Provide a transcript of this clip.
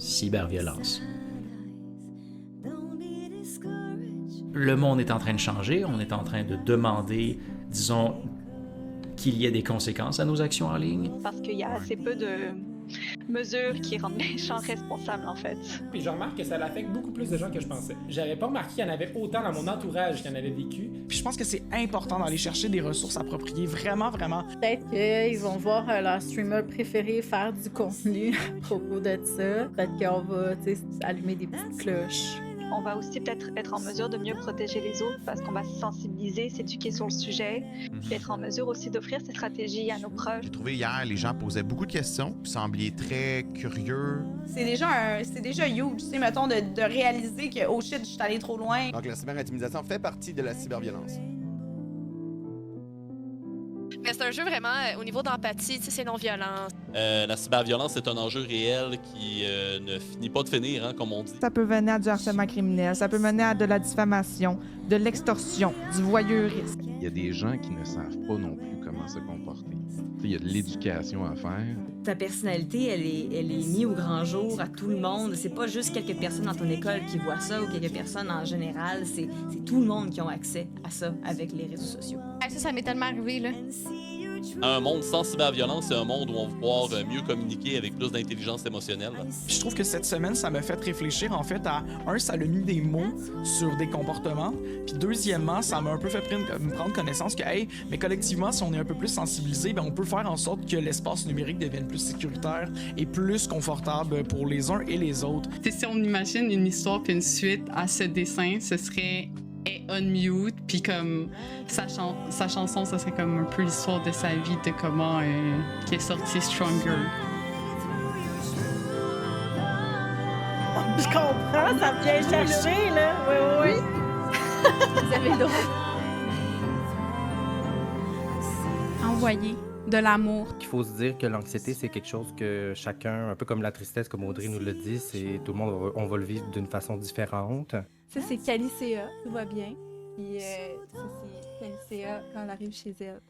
cyberviolence. Le monde est en train de changer, on est en train de demander, disons, qu'il y ait des conséquences à nos actions en ligne. Parce qu'il y a assez peu de mesures qui rendent les gens responsables, en fait. Puis je remarque que ça affecte beaucoup plus de gens que je pensais. J'avais pas remarqué qu'il y en avait autant dans mon entourage qui en avaient vécu. Puis je pense que c'est important d'aller chercher des ressources appropriées, vraiment, vraiment. Peut-être qu'ils vont voir leur streamer préféré faire du contenu à propos de ça. Peut-être qu'on va, allumer des petites cloches. On va aussi peut-être être en mesure de mieux protéger les autres parce qu'on va se sensibiliser, s'éduquer sur le sujet, puis être en mesure aussi d'offrir ces stratégies à nos proches. J'ai trouvé hier, les gens posaient beaucoup de questions, puis semblaient très curieux. C'est déjà huge, tu sais, mettons, de réaliser que, oh shit, je suis allé trop loin. Donc la cyberintimidation fait partie de la cyberviolence. Mais c'est un jeu vraiment au niveau d'empathie, tu sais, c'est non-violent. La cyberviolence est un enjeu réel qui ne finit pas de finir, hein, comme on dit. Ça peut mener à du harcèlement criminel, ça peut mener à de la diffamation, de l'extorsion, du voyeurisme. Il y a des gens qui ne savent pas non plus comment se comporter. Il y a de l'éducation à faire. Ta personnalité, elle est mise au grand jour à tout le monde. C'est pas juste quelques personnes dans ton école qui voient ça ou quelques personnes en général. C'est tout le monde qui a accès à ça avec les réseaux sociaux. Ça m'est tellement arrivé, là. Un monde sans cyberviolence, c'est un monde où on va pouvoir mieux communiquer avec plus d'intelligence émotionnelle. Puis je trouve que cette semaine, ça m'a fait réfléchir en fait à, ça a mis des mots sur des comportements, puis deuxièmement, ça m'a un peu fait prendre connaissance que, hey, mais collectivement, si on est un peu plus sensibilisé, ben on peut faire en sorte que l'espace numérique devienne plus sécuritaire et plus confortable pour les uns et les autres. Si on imagine une histoire puis une suite à ce dessin, ce serait Unmute, puis comme sa chanson, ça serait comme un peu l'histoire de sa vie, de comment qui est sorti Stronger. Je comprends, ça vient chercher, là. Oui. Vous avez le droit. Envoyer de l'amour. Il faut se dire que l'anxiété, c'est quelque chose que chacun, un peu comme la tristesse, comme Audrey nous le dit, c'est tout le monde, on va le vivre d'une façon différente. Ça, c'est Calicea, tout va bien. Puis ça, c'est Calicea quand elle arrive chez elle.